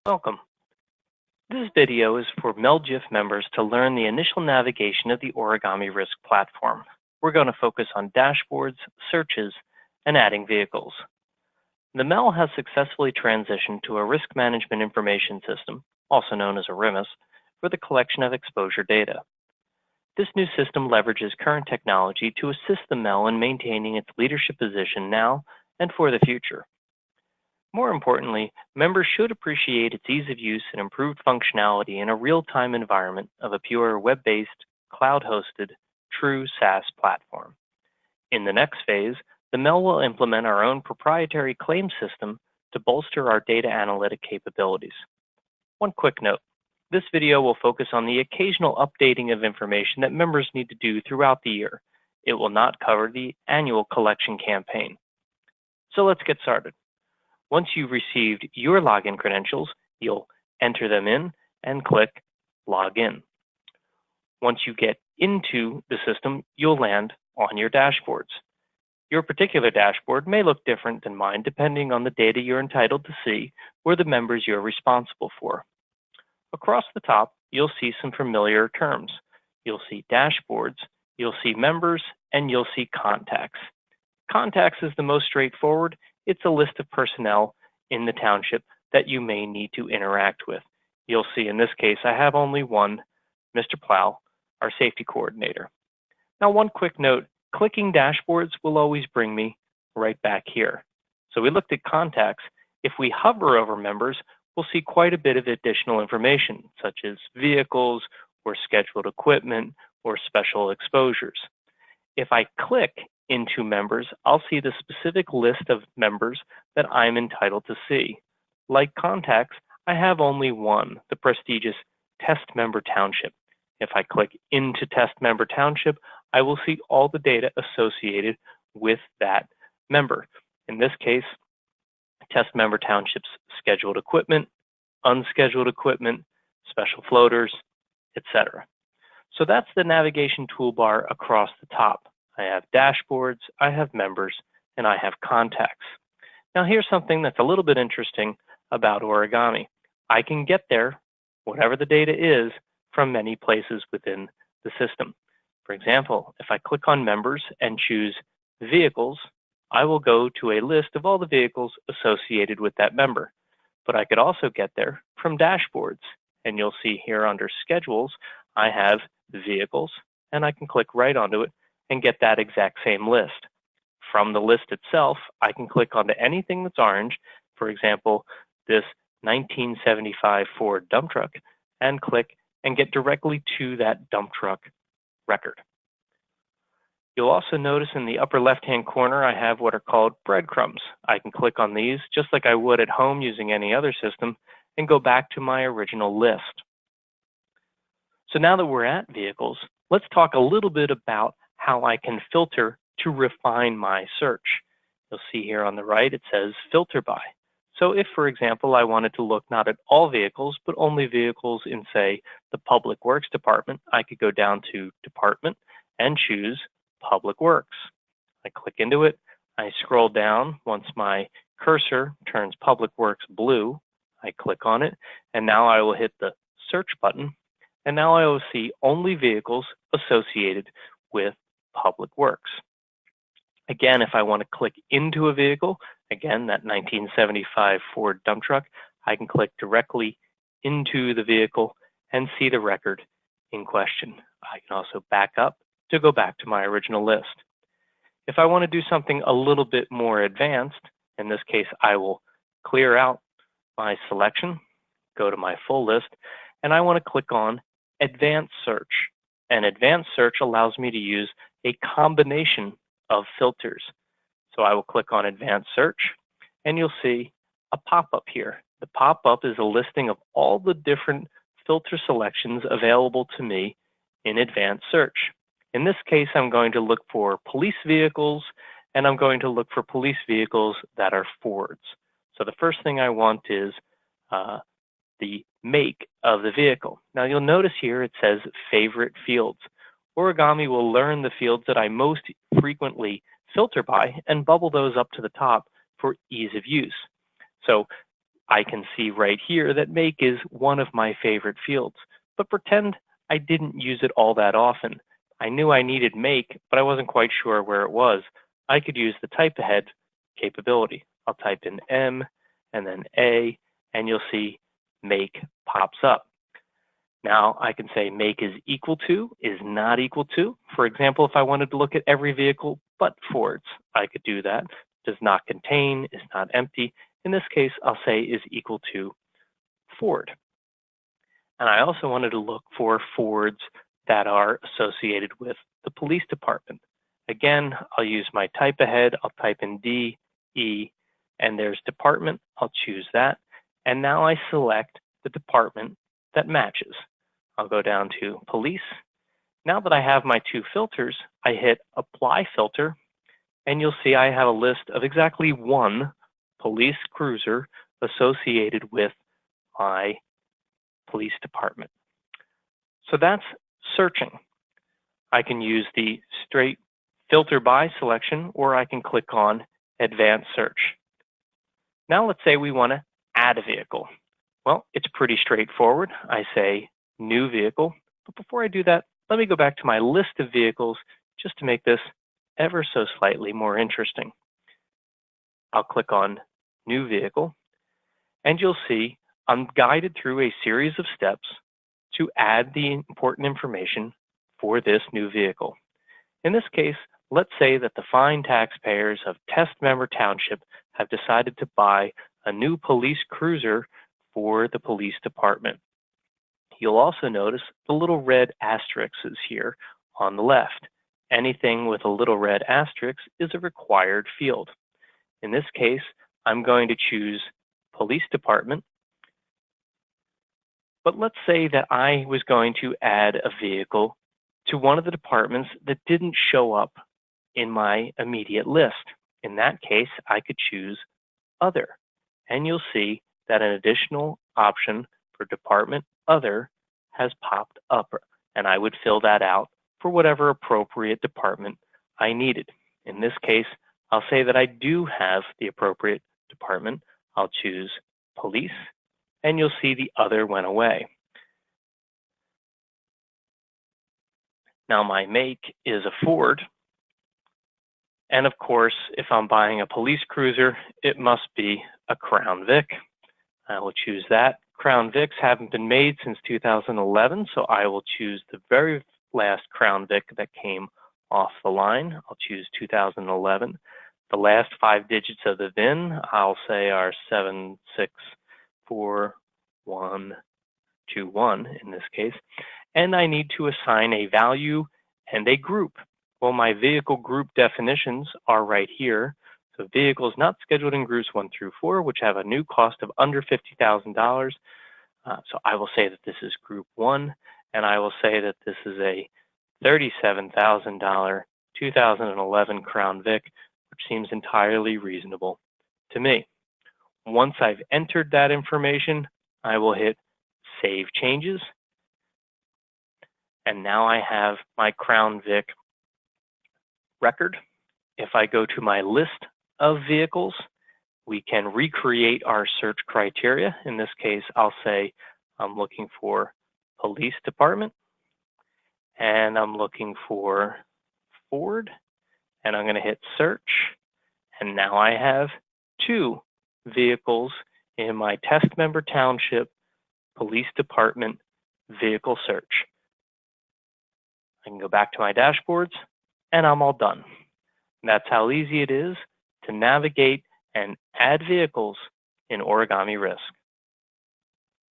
Welcome. This video is for MELLIF members to learn the initial navigation of the Origami Risk platform. We're going to focus on dashboards, searches, and adding vehicles. The MEL has successfully transitioned to a risk management information system, also known as a RIMIS, for the collection of exposure data. This new system leverages current technology to assist the MEL in maintaining its leadership position now and for the future. More importantly, members should appreciate its ease of use and improved functionality in a real-time environment of a pure web-based, cloud-hosted, true SaaS platform. In the next phase, the MEL will implement our own proprietary claim system to bolster our data analytic capabilities. One quick note, this video will focus on the occasional updating of information that members need to do throughout the year. It will not cover the annual collection campaign. So let's get started. Once you've received your login credentials, you'll enter them in and click Login. Once you get into the system, you'll land on your dashboards. Your particular dashboard may look different than mine depending on the data you're entitled to see or the members you're responsible for. Across the top, you'll see some familiar terms. You'll see dashboards, you'll see members, and you'll see contacts. Contacts is the most straightforward. It's a list of personnel in the township that you may need to interact with. You'll see in this case, I have only one, Mr. Plow, our safety coordinator. Now, one quick note, clicking dashboards will always bring me right back here. So we looked at contacts. If we hover over members, we'll see quite a bit of additional information, such as vehicles or scheduled equipment or special exposures. If I click into members, I'll see the specific list of members that I'm entitled to see. Like contacts, I have only one, the prestigious Test Member Township. If I click into Test Member Township, I will see all the data associated with that member. In this case, Test Member Township's scheduled equipment, unscheduled equipment, special floaters, etc. So that's the navigation toolbar across the top. I have dashboards, I have members, and I have contacts. Now here's something that's a little bit interesting about Origami. I can get there, whatever the data is, from many places within the system. For example, if I click on members and choose vehicles, I will go to a list of all the vehicles associated with that member. But I could also get there from dashboards. And you'll see here under schedules, I have vehicles, and I can click right onto it and get that exact same list. From the list itself, I can click onto anything that's orange, for example, this 1975 Ford dump truck, and click and get directly to that dump truck record. You'll also notice in the upper left-hand corner, I have what are called breadcrumbs. I can click on these just like I would at home using any other system and go back to my original list. So now that we're at vehicles, let's talk a little bit about how I can filter to refine my search. You'll see here on the right, it says filter by. So if, for example, I wanted to look not at all vehicles, but only vehicles in, say, the Public Works Department, I could go down to Department and choose Public Works. I click into it, I scroll down. Once my cursor turns Public Works blue, I click on it, and now I will hit the search button, and now I will see only vehicles associated with Public Works. Again, if I want to click into a vehicle, again, that 1975 Ford dump truck, I can click directly into the vehicle and see the record in question. I can also back up to go back to my original list. If I want to do something a little bit more advanced, in this case, I will clear out my selection, go to my full list, and I want to click on Advanced Search. And Advanced Search allows me to use a combination of filters. So I will click on Advanced Search, and you'll see a pop-up here. The pop-up is a listing of all the different filter selections available to me in Advanced Search. In this case, I'm going to look for police vehicles, and I'm going to look for police vehicles that are Fords. So the first thing I want is the make of the vehicle. Now you'll notice here it says favorite fields. Origami will learn the fields that I most frequently filter by and bubble those up to the top for ease of use. So I can see right here that make is one of my favorite fields, but pretend I didn't use it all that often. I knew I needed make, but I wasn't quite sure where it was. I could use the type ahead capability. I'll type in M and then A, and you'll see make pops up. Now I can say make is equal to, is not equal to. For example, if I wanted to look at every vehicle but Ford's, I could do that. Does not contain, is not empty. In this case, I'll say is equal to Ford. And I also wanted to look for Fords that are associated with the police department. Again, I'll use my type ahead. I'll type in D, E, and there's department. I'll choose that. And now I select the department that matches. I'll go down to police. Now that I have my two filters, I hit apply filter, and you'll see I have a list of exactly one police cruiser associated with my police department. So that's searching. I can use the straight filter by selection, or I can click on advanced search. Now let's say we want to add a vehicle. Well, it's pretty straightforward. I say new vehicle, but before I do that, let me go back to my list of vehicles just to make this ever so slightly more interesting. I'll click on new vehicle, and you'll see I'm guided through a series of steps to add the important information for this new vehicle. In this case, let's say that the fine taxpayers of Test Member Township have decided to buy a new police cruiser for the police department. You'll also notice the little red asterisks here on the left. Anything with a little red asterisk is a required field. In this case, I'm going to choose police department. But let's say that I was going to add a vehicle to one of the departments that didn't show up in my immediate list. In that case, I could choose other. And you'll see that an additional option for department other has popped up, and I would fill that out for whatever appropriate department I needed. In this case, I'll say that I do have the appropriate department. I'll choose police, and you'll see the other went away. Now my make is a Ford, and of course, if I'm buying a police cruiser, it must be a Crown Vic. I will choose that. Crown Vics haven't been made since 2011, so I will choose the very last Crown Vic that came off the line. I'll choose 2011. The last 5 digits of the VIN, I'll say are 7641121 in this case. And I need to assign a value and a group. Well, my vehicle group definitions are right here. So vehicles not scheduled in groups 1 through 4, which have a new cost of under $50,000. So I will say that this is group 1, and I will say that this is a $37,000 2011 Crown Vic, which seems entirely reasonable to me. Once I've entered that information, I will hit Save Changes. And now I have my Crown Vic record. If I go to my list of vehicles, we can recreate our search criteria. In this case, I'll say I'm looking for police department, and I'm looking for Ford, and I'm going to hit search. And now I have 2 vehicles in my Test Member Township Police Department vehicle search. I can go back to my dashboards, and I'm all done. And that's how easy it is to navigate and add vehicles in Origami Risk.